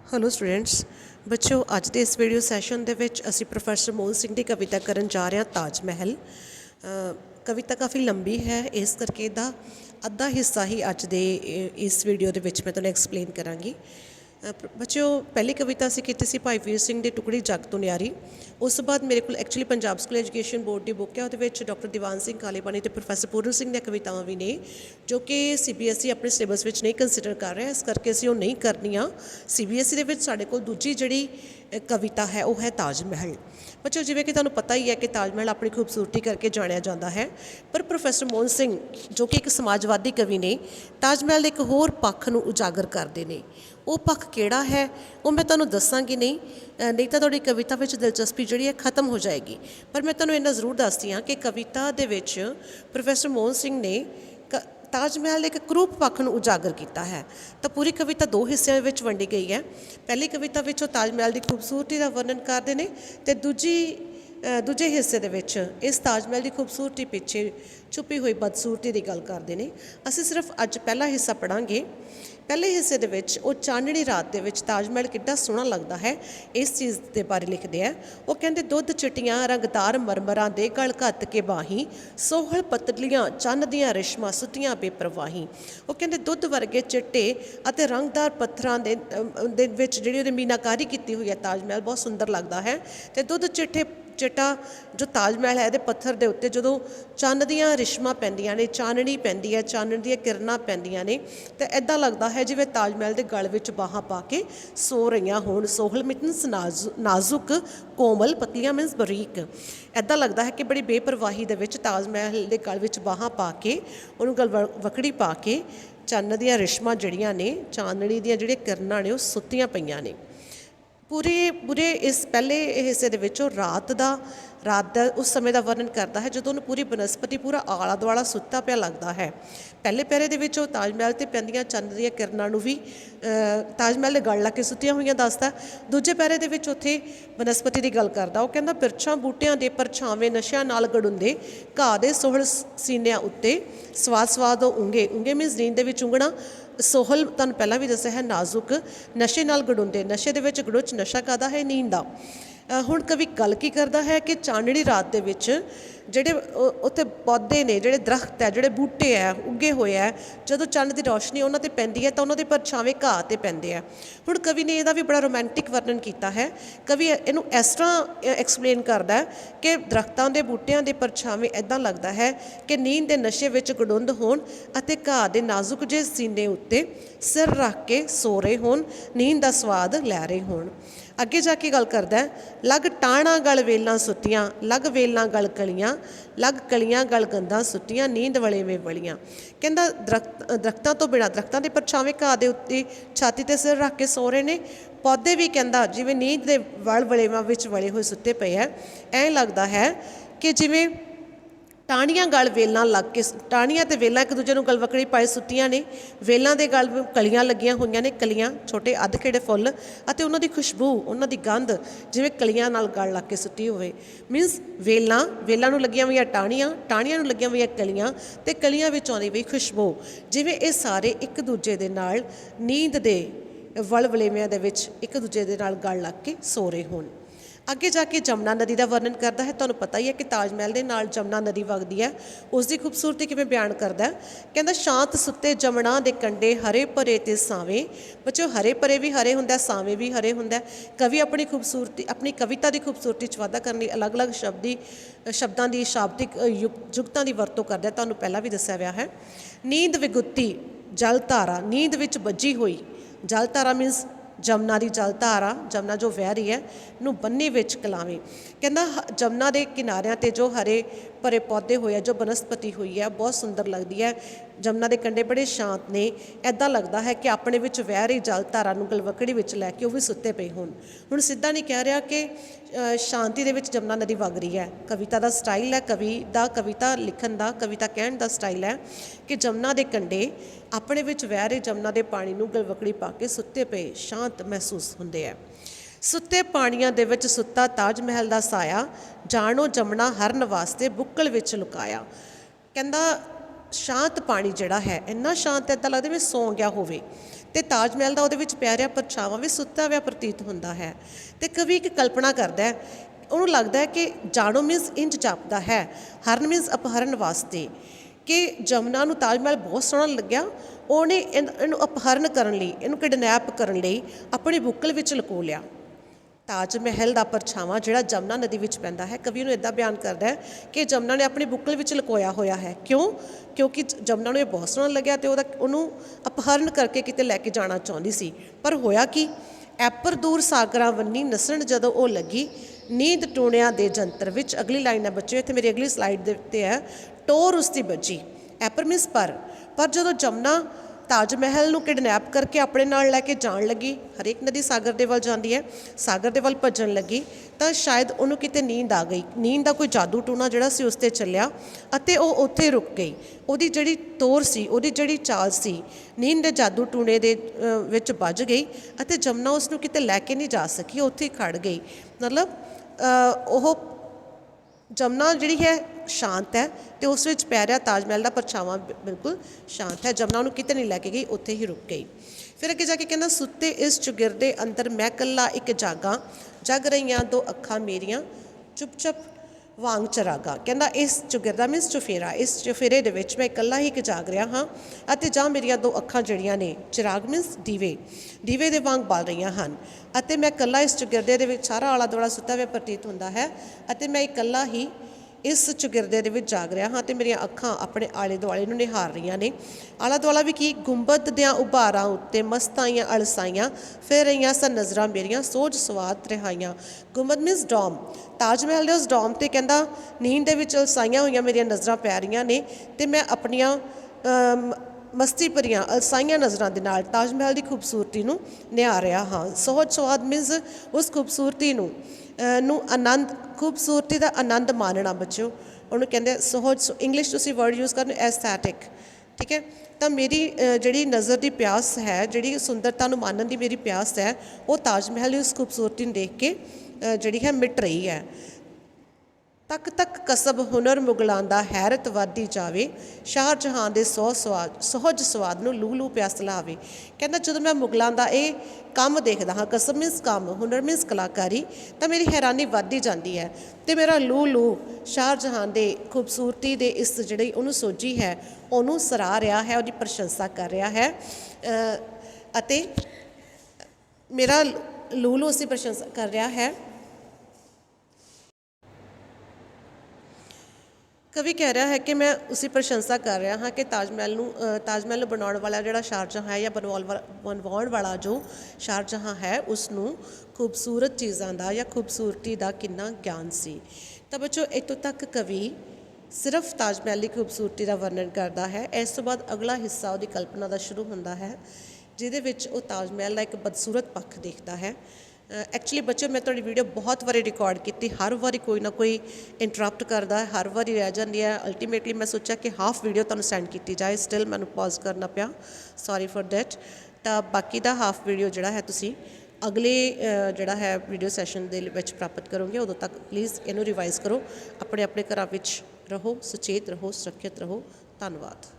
Hello students बच्चों अज के इस वीडियो सैशन दे विच असी प्रोफैसर मोहन सिंह की कविता करन जा रहे हैं ताज महल। कविता काफ़ी लंबी है इस करके इहदा अद्धा हिस्सा ही अज दे इस वीडियो दे विच मैं तुहानूं एक्सप्लेन करांगी। बच्चों पहली कविता असीं कीती सी भाई वीर सिंह दी टुकड़ी जग तो न्यारी। उस बाद मेरे को actually Punjab school education board की बुक है उहदे विच डॉक्टर दीवान सिंह कालेपानी ते प्रोफैसर पूਰਨ सिंह दी कवितावां भी ने जो कि CBSE अपने सिलेबस विच नहीं कंसीडर कर रहा, इस करके असीं ओह नहीं करनियां। CBSE दे विच साडे कोल दूजी जिहड़ी कविता है वह है ताज महल। बच्चों जिवें कि तुहानूं पता ही है कि ताज महल अपनी खूबसूरती करके जानिया जाता है, पर प्रोफैसर मोहन सिंह जो कि एक समाजवादी कवि ने ताज महल एक होर पक्ष नूं उजागर करते हैं। वो पक्ष किहड़ा है वो मैं तुहानूं दस्सांगी नहीं तो तुहाडी कविता विच दिलचस्पी जिहड़ी है खत्म हो जाएगी। पर मैं तुहानूं इन्ना जरूर दसदी हाँ कि कविता दे विच प्रोफैसर मोहन सिंह ने ताज महल एक क्रूप पक्ष नूं उजागर किया है। तो पूरी कविता दो हिस्सों में वंडी गई है। पहली कविता विच ताज महल की खूबसूरती का वर्णन करते हैं तो दूजे हिस्से दे विच इस ताज महल की खूबसूरती पिछे छुपी हुई बदसूरती की गल करते हैं। असीं सिर्फ अज पहला हिस्सा पढ़ांगे। पहले हिस्से दे विच वो चाननी रात दे विच ताज महल कितना सोहना लगता है इस चीज़ के बारे लिखते हैं। वो कहते दुध चिट्टियां रंगदार मरमरां दे गल घत के बाही सोहल पतलियां चन्न दियां रेशमां सुतियां बेप्रवाही। वो कहते दुध वर्गे चिट्टे अते रंगदार पत्थरां दे विच जिहड़ी उहदी मीनाकारी की हुई है ताज महल बहुत सुंदर लगता है। तो दुध चिट्टे चिट्टा जो ताज महल है ये पत्थर के उत्ते जो चन्न दियां रिश्मां पैंदियां ने चाननी पैंदी है चानन दियां किरणां पैंदियां ने तो इदां लगता है जिवें ताज महल के गल विच बाहां पा के सो रहीआं होण। सोहल मीनस नाजुक कोमल पतलियां मीनस बरीक। इदां लगता है कि बड़ी बेपरवाही दे विच ताज महल के गल विच बाहां पा के उहनूं गल वकड़ी पा के चन्न दियां रिश्मां जिहड़ियां ने चाननी दियां जिहड़ियां किरणां ने वो सुत्तियां पईआं ने। पूरे इस पहले हिस्से दे विचों रात का उस समय का वर्णन करता है जो पूरी बनस्पति पूरा आला दुआला सुत्ता पिया लगता है। पहले पैरे दे विचों ताज महल ते पैंदियां चंद दियां किरणां नूं भी ताज महल दे गल ला के सुत्तियां होईयां दसदा। दूजे पैरे दे विच उत्थे बनस्पति की गल करदा। वो कहंदा बिरछां बूटियां दे परछावें नशिਆਂ नाल गड़ुंदे घाह दे सोहल सीनिਆਂ उत्ते स्वाद स्वाद ਉਂਗੇ ਉਂਗੇ मीनस नींद दे विच ਉਂਗਣਾ। सोहल तुहानूं पहलां भी दस्सिआ है नाजुक नशे नाल गड़ुंदे नशे दे विच गड़ुच नशा कादा है नींद दा। हुण कवि गल की करता है कि चाननी रात दे विच जिहड़े उत्थे पौधे ने जिहड़े दरख्त है जिहड़े बूटे है उगे हुए है जदों चंद की रोशनी उन्हां ते पैंदी है तो उन्हां दे परछावें घाह ते पैंदे है। हुण कवि ने इहदा भी बड़ा रोमांटिक वर्णन किया है। कवि इहनूं इस तरह एक्सप्लेन करता है कि दरख्तां दे बूटियां दे परछावें इदां लगता है कि नींद के नशे विच गड़ुंद होण अते घाह दे नाजुक जे सीने उत्ते सिर रख के सो रहे होण नींद का स्वाद लै रहे होण। अगे जाके गल करता है लग टाणा गल वेलां सुत्तियां लग वेलां गल कलियां लग कलियां गल गंदा सुत्तियां नींद वले में वलियां। कहंदा दरख्तां तो बिना दरख्तां दे परछावें घाह दे उत्ते छाती ते सिर रख के सो रहे ने। पौधे भी कहंदा जिवें नींद दे वल वलेवां विच वले होए सुत्ते पे है। ऐ लगता है कि जिवें टाणियां गल वेलां लग के टाणियां ते वेलां एक दूजे नूं गल वकड़ी पाए सुत्तियां ने। वेलां दे गल कलियां लगियां होईयां ने कलियां छोटे अधखेड़े फुੱਲ अते उन्हां दी खुशबू उन्हां दी गंध जिवें कलियां नाल गल लग के सुत्ती होवे। मीनस वेलां नूं लगियां होईयां टाणियां नूं लगियां होईयां कलियां ते कलियां विच आउंदी पई खुशबू जिवें ये सारे एक दूजे दे नाल नींद दे वल वलेविਆਂ दे विच एक दूजे दे नाल गल लग के सो रहे होण। अगे जाके जमुना नदी का वर्णन करता है। तुहानूं पता ही है कि ताज महल के नाल जमुना नदी वगदी है। उसकी खूबसूरती किवें बयान करता है। कहता शांत सुते जमुना के कंढे हरे भरे ते सावे। बच्चों हरे भरे भी हरे हुंदा सावे भी हरे हुंदा। कवि अपनी खूबसूरती अपनी कविता की खूबसूरती च वाधा करने अलग अलग शब्दां की शाब्दिक जुगतां की वरतों करता है। तुहानूं पहला भी दस्सिआ गया है। नींद विगुत्ती जल धारा नींद विच बजी हुई जल धारा मीनस जमुना की जल धारा जमुना जो वह रही है नूं बन्ने विच कलावें। कहंदा जमुना के किनारियां ते जो हरे भरे पौधे हुए है जो बनस्पति हुई है बहुत सुंदर लगती है। जमुना के कंढे बड़े शांत ने ऐदा लगता है कि अपने विच वह रही जल धारा नूं गलवकड़ी विच लैके वो भी सुत्ते पे होण। हुण सीधा नहीं कह रहा कि शांति दे विच जमुना नदी वग रही है। कविता का स्टाइल है कवि का कविता लिखण का कविता कहण का स्टाइल है कि जमुना के कंढे अपने विच वह रही जमुना के पानी नूं गलवकड़ी पा के सुत्ते पे शांत महसूस हुंदे है। सुत्ते पानियां दे विच सुत्ता ताज महल का साया जाणो जमुना हरन वास्ते बुक्कल विच लुकाया। कहंदा शांत पानी जिहड़ा है इन्ना शांत इदां लगदा जिवें सौ गया होवे ਤੇ ਤਾਜ ਮਹਿਲ ਦਾ ਉਹਦੇ ਵਿੱਚ ਪੈ ਰਿਹਾ ਪਰਛਾਵਾਂ ਵੀ ਸੁੱਤਾ ਹੋਇਆ ਪ੍ਰਤੀਤ ਹੁੰਦਾ ਹੈ। ਤੇ ਕਵੀ ਇੱਕ ਕਲਪਨਾ ਕਰਦਾ ਹੈ, ਉਹਨੂੰ ਲੱਗਦਾ ਹੈ ਕਿ ਜਾਣੋ ਮੀਨਸ ਇੰਜ ਜਾਪਦਾ ਹੈ, ਹਰਨ ਮੀਨਸ ਅਪਹਰਨ ਵਾਸਤੇ, ਕਿ ਜਮਨਾ ਨੂੰ ਤਾਜ ਮਹਿਲ ਬਹੁਤ ਸੋਹਣਾ ਲੱਗਿਆ, ਉਹਨੇ ਇਹਨੂੰ ਅਪਹਰਨ ਕਰਨ ਲਈ, ਇਹਨੂੰ ਕਿਡਨੈਪ ਕਰਨ ਲਈ ਆਪਣੀ ਬੁੱਕਲ ਵਿੱਚ ਲੁਕੋ ਲਿਆ। ਤਾਜ ਮਹਿਲ ਦਾ ਪਰਛਾਵਾਂ ਜਿਹੜਾ ਜਮਨਾ ਨਦੀ ਵਿੱਚ ਪੈਂਦਾ ਹੈ, ਕਵੀ ਨੂੰ ਇੱਦਾਂ ਬਿਆਨ ਕਰਦਾ ਹੈ ਕਿ ਜਮਨਾ ਨੇ ਆਪਣੀ ਬੁੱਕਲ ਵਿੱਚ ਲੁਕੋਇਆ ਹੋਇਆ ਹੈ। ਕਿਉਂ? ਕਿਉਂਕਿ ਜਮਨਾ ਨੂੰ ਇਹ ਬਹੁਤ ਸੋਹਣਾ ਲੱਗਿਆ ਅਤੇ ਉਹਨੂੰ ਅਪਹਰਨ ਕਰਕੇ ਕਿਤੇ ਲੈ ਕੇ ਜਾਣਾ ਚਾਹੁੰਦੀ ਸੀ। ਪਰ ਹੋਇਆ ਕੀ? ਐਪਰ ਦੂਰ ਸਾਗਰਾਂ ਵੰਨੀ ਨਸਣ ਜਦੋਂ ਉਹ ਲੱਗੀ, ਨੀਂਦ ਟੂਣਿਆਂ ਦੇ ਜੰਤਰ ਵਿੱਚ। ਅਗਲੀ ਲਾਈਨ ਹੈ ਬੱਚਿਓ, ਇੱਥੇ ਮੇਰੀ ਅਗਲੀ ਸਲਾਈਡ ਦੇ ਉੱਤੇ ਹੈ, ਟੋਰ ਉਸਦੀ ਵੱਜੀ। ਐਪਰ ਮੀਨਸ ਪਰ ਜਦੋਂ ਜਮਨਾ ਤਾਜ ਮਹਿਲ ਨੂੰ ਕਿਡਨੈਪ ਕਰਕੇ ਆਪਣੇ ਨਾਲ ਲੈ ਕੇ ਜਾਣ ਲੱਗੀ, ਹਰੇਕ ਨਦੀ ਸਾਗਰ ਦੇ ਵੱਲ ਜਾਂਦੀ ਹੈ, ਸਾਗਰ ਦੇ ਵੱਲ ਭੱਜਣ ਲੱਗੀ, ਤਾਂ ਸ਼ਾਇਦ ਉਹਨੂੰ ਕਿਤੇ ਨੀਂਦ ਆ ਗਈ। ਨੀਂਦ ਦਾ ਕੋਈ ਜਾਦੂ ਟੂਣਾ ਜਿਹੜਾ ਸੀ ਉਸ 'ਤੇ ਚੱਲਿਆ ਅਤੇ ਉਹ ਉੱਥੇ ਰੁਕ ਗਈ। ਉਹਦੀ ਜਿਹੜੀ ਤੋਰ ਸੀ, ਉਹਦੀ ਜਿਹੜੀ ਚਾਲ ਸੀ, ਨੀਂਦ ਦੇ ਜਾਦੂ ਟੂਣੇ ਦੇ ਵਿੱਚ ਵੱਜ ਗਈ ਅਤੇ ਜਮਨਾ ਉਸ ਨੂੰ ਕਿਤੇ ਲੈ ਕੇ ਨਹੀਂ ਜਾ ਸਕੀ, ਉੱਥੇ ਹੀ ਖੜ੍ਹ ਗਈ। ਮਤਲਬ ਉਹ ਜਮਨਾ ਜਿਹੜੀ ਹੈ ਸ਼ਾਂਤ ਹੈ ਅਤੇ ਉਸ ਵਿੱਚ ਪੈ ਰਿਹਾ ਤਾਜ ਮਹਿਲ ਦਾ ਪਰਛਾਵਾਂ ਬਿਲਕੁਲ ਸ਼ਾਂਤ ਹੈ। ਜਮਨਾ ਉਹਨੂੰ ਕਿਤੇ ਨਹੀਂ ਲੈ ਕੇ ਗਈ, ਉੱਥੇ ਹੀ ਰੁਕ ਗਈ। ਫਿਰ ਅੱਗੇ ਜਾ ਕੇ ਕਹਿੰਦਾ, ਸੁੱਤੇ ਇਸ ਚੁਗਿਰਦੇ ਅੰਦਰ ਮੈਂ ਇਕੱਲਾ ਇੱਕ ਜਾਗਾਂ, ਜਗ ਰਹੀਆਂ ਦੋ ਅੱਖਾਂ ਮੇਰੀਆਂ ਚੁੱਪ ਚੁੱਪ ਵਾਂਗ ਚਰਾਗਾ। ਕਹਿੰਦਾ ਇਸ ਚੁਗਿਰਦਾ ਮੀਨਸ ਚੁਫੇਰਾ, ਇਸ ਚੁਫੇਰੇ ਦੇ ਵਿੱਚ ਮੈਂ ਇਕੱਲਾ ਹੀ ਇੱਕ ਜਾਗ ਰਿਹਾ ਹਾਂ ਅਤੇ ਜਾਂ ਮੇਰੀਆਂ ਦੋ ਅੱਖਾਂ ਜਿਹੜੀਆਂ ਨੇ, ਚਿਰਾਗ ਮੀਨਸ ਦੀਵੇ ਦੇ ਵਾਂਗ ਬਲ ਰਹੀਆਂ ਹਨ, ਅਤੇ ਮੈਂ ਇਕੱਲਾ ਇਸ ਚੁਗਿਰਦੇ ਦੇ ਵਿੱਚ, ਸਾਰਾ ਆਲਾ ਦੁਆਲਾ ਸੁੱਤਾ ਹੋਇਆ ਪ੍ਰਤੀਤ ਹੁੰਦਾ ਹੈ ਅਤੇ ਮੈਂ ਇਕੱਲਾ ਹੀ ਇਸ ਚੁਗਿਰਦੇ ਦੇ ਵਿੱਚ ਜਾਗ ਰਿਹਾ ਹਾਂ ਅਤੇ ਮੇਰੀਆਂ ਅੱਖਾਂ ਆਪਣੇ ਆਲੇ ਦੁਆਲੇ ਨੂੰ ਨਿਹਾਰ ਰਹੀਆਂ ਨੇ। ਆਲਾ ਦੁਆਲਾ ਵੀ ਕੀ? ਗੁੰਬਦ ਦਿਆਂ ਉਭਾਰਾਂ ਉੱਤੇ ਮਸਤਾਈਆਂ ਅਲਸਾਈਆਂ, ਫਿਰ ਰਹੀਆਂ ਸਨ ਨਜ਼ਰਾਂ ਮੇਰੀਆਂ ਸੋਝ ਸਵਾਦ ਰਿਹਾਈਆਂ। ਗੁੰਬਦ ਮੀਨਸ ਡੋਮ, ਤਾਜ ਮਹਿਲ ਦੇ ਉਸ ਡੋਮ 'ਤੇ ਕਹਿੰਦਾ ਨੀਂਦ ਦੇ ਵਿੱਚ ਅਲਸਾਈਆਂ ਹੋਈਆਂ ਮੇਰੀਆਂ ਨਜ਼ਰਾਂ ਪੈ ਰਹੀਆਂ ਨੇ ਅਤੇ ਮੈਂ ਆਪਣੀਆਂ ਮਸਤੀ ਭਰੀਆਂ ਅਲਸਾਈਆਂ ਨਜ਼ਰਾਂ ਦੇ ਨਾਲ ਤਾਜ ਮਹਿਲ ਦੀ ਖੂਬਸੂਰਤੀ ਨੂੰ ਨਿਹਾਰ ਰਿਹਾ ਹਾਂ। ਸੋਹਜ ਸਵਾਦ ਮੀਨਸ ਉਸ ਖੂਬਸੂਰਤੀ ਨੂੰ ਆਨੰਦ, ਖੂਬਸੂਰਤੀ ਦਾ ਆਨੰਦ ਮਾਣਨਾ ਬੱਚਿਓ, ਉਹਨੂੰ ਕਹਿੰਦੇ ਸੋਹਜ। ਇੰਗਲਿਸ਼ ਤੁਸੀਂ ਵਰਡ ਯੂਜ਼ ਕਰਨ ਐਸਥੈਟਿਕ, ਠੀਕ ਹੈ। ਤਾਂ ਮੇਰੀ ਜਿਹੜੀ ਨਜ਼ਰ ਦੀ ਪਿਆਸ ਹੈ, ਜਿਹੜੀ ਸੁੰਦਰਤਾ ਨੂੰ ਮਾਣਨ ਦੀ ਮੇਰੀ ਪਿਆਸ ਹੈ, ਉਹ ਤਾਜ ਮਹਿਲ ਦੀ ਉਸ ਖੂਬਸੂਰਤੀ ਨੂੰ ਦੇਖ ਕੇ ਜਿਹੜੀ ਹੈ ਮਿਟ ਰਹੀ ਹੈ। ਤੱਕ ਤੱਕ ਕਸਬ ਹੁਨਰ ਮੁਗਲਾਂ ਦਾ ਹੈਰਤ ਵੱਧਦੀ ਜਾਵੇ, ਸ਼ਾਹ ਜਹਾਂ ਦੇ ਸੋਹਜ ਸਵਾਦ ਨੂੰ ਲੂ ਲੂ ਪਿਆਸ ਲਾਵੇ। ਕਹਿੰਦਾ ਜਦੋਂ ਮੈਂ ਮੁਗਲਾਂ ਦਾ ਇਹ ਕੰਮ ਦੇਖਦਾ ਹਾਂ, ਕਸਬ ਮੀਨਸ ਕੰਮ, ਹੁਨਰ ਮੀਨਸ ਕਲਾਕਾਰੀ, ਤਾਂ ਮੇਰੀ ਹੈਰਾਨੀ ਵੱਧਦੀ ਜਾਂਦੀ ਹੈ ਅਤੇ ਮੇਰਾ ਲੂ ਲੂ ਸ਼ਾਹ ਜਹਾਂ ਦੇ ਖੂਬਸੂਰਤੀ ਦੇ ਇਸ ਜਿਹੜੀ ਉਹਨੂੰ ਸੋਝੀ ਹੈ, ਉਹਨੂੰ ਸਰਾਹ ਰਿਹਾ ਹੈ, ਉਹਦੀ ਪ੍ਰਸ਼ੰਸਾ ਕਰ ਰਿਹਾ ਹੈ ਅਤੇ ਮੇਰਾ ਲੂ ਲੂ ਉਸਦੀ ਪ੍ਰਸ਼ੰਸਾ ਕਰ ਰਿਹਾ ਹੈ। ਕਵੀ ਕਹਿ ਰਿਹਾ ਹੈ ਕਿ ਮੈਂ ਉਸਦੀ ਪ੍ਰਸ਼ੰਸਾ ਕਰ ਰਿਹਾ ਹਾਂ ਕਿ ਤਾਜ ਮਹਿਲ ਨੂੰ ਬਣਾਉਣ ਵਾਲਾ ਜਿਹੜਾ ਸ਼ਾਹਜਹਾਂ ਹੈ, ਜਾਂ ਬਣਵਾਉਣ ਵਾਲਾ ਜੋ ਸ਼ਾਹਜਹਾਂ ਹੈ, ਉਸ ਨੂੰ ਖੂਬਸੂਰਤ ਚੀਜ਼ਾਂ ਦਾ ਜਾਂ ਖੂਬਸੂਰਤੀ ਦਾ ਕਿੰਨਾ ਗਿਆਨ ਸੀ। ਤਾਂ ਬੱਚੋ ਇੱਥੋਂ ਤੱਕ ਕਵੀ ਸਿਰਫ ਤਾਜ ਮਹਿਲ ਦੀ ਖੂਬਸੂਰਤੀ ਦਾ ਵਰਣਨ ਕਰਦਾ ਹੈ। ਇਸ ਤੋਂ ਬਾਅਦ ਅਗਲਾ ਹਿੱਸਾ ਉਹਦੀ ਕਲਪਨਾ ਦਾ ਸ਼ੁਰੂ ਹੁੰਦਾ ਹੈ, ਜਿਹਦੇ ਵਿੱਚ ਉਹ ਤਾਜ ਮਹਿਲ ਦਾ ਇੱਕ ਬਦਸੂਰਤ ਪੱਖ ਦੇਖਦਾ ਹੈ। ਐਕਚੁਅਲੀ ਬੱਚੇ, ਮੈਂ ਤੁਹਾਡੀ ਵੀਡੀਓ ਬਹੁਤ ਵਾਰੀ ਰਿਕਾਰਡ ਕੀਤੀ, ਹਰ ਵਾਰੀ ਕੋਈ ਨਾ ਕੋਈ ਇੰਟਰਪਟ ਕਰਦਾ ਹੈ, ਹਰ ਵਾਰੀ ਰਹਿ ਜਾਂਦੀ ਹੈ। ਅਲਟੀਮੇਟਲੀ ਮੈਂ ਸੋਚਿਆ ਕਿ ਹਾਫ ਵੀਡੀਓ ਤੁਹਾਨੂੰ ਸੈਂਡ ਕੀਤੀ ਜਾਏ, ਸਟਿਲ ਮੈਨੂੰ ਪੌਜ਼ ਕਰਨਾ ਪਿਆ, ਸੌਰੀ ਫॉर ਦੈਟ। ਤਾਂ ਬਾਕੀ ਦਾ ਹਾਫ ਵੀਡੀਓ ਜਿਹੜਾ ਹੈ ਤੁਸੀਂ ਅਗਲੇ ਜਿਹੜਾ ਹੈ ਵੀਡੀਓ ਸੈਸ਼ਨ ਦੇ ਵਿੱਚ ਪ੍ਰਾਪਤ ਕਰੋਗੇ। ਉਦੋਂ ਤੱਕ ਪਲੀਜ਼ ਇਹਨੂੰ ਰਿਵਾਈਜ਼ ਕਰੋ, ਆਪਣੇ ਆਪਣੇ ਘਰਾਂ ਵਿੱਚ ਰਹੋ, ਸੁਚੇਤ ਰਹੋ, ਸੁਰੱਖਿਅਤ ਰਹੋ। ਧੰਨਵਾਦ।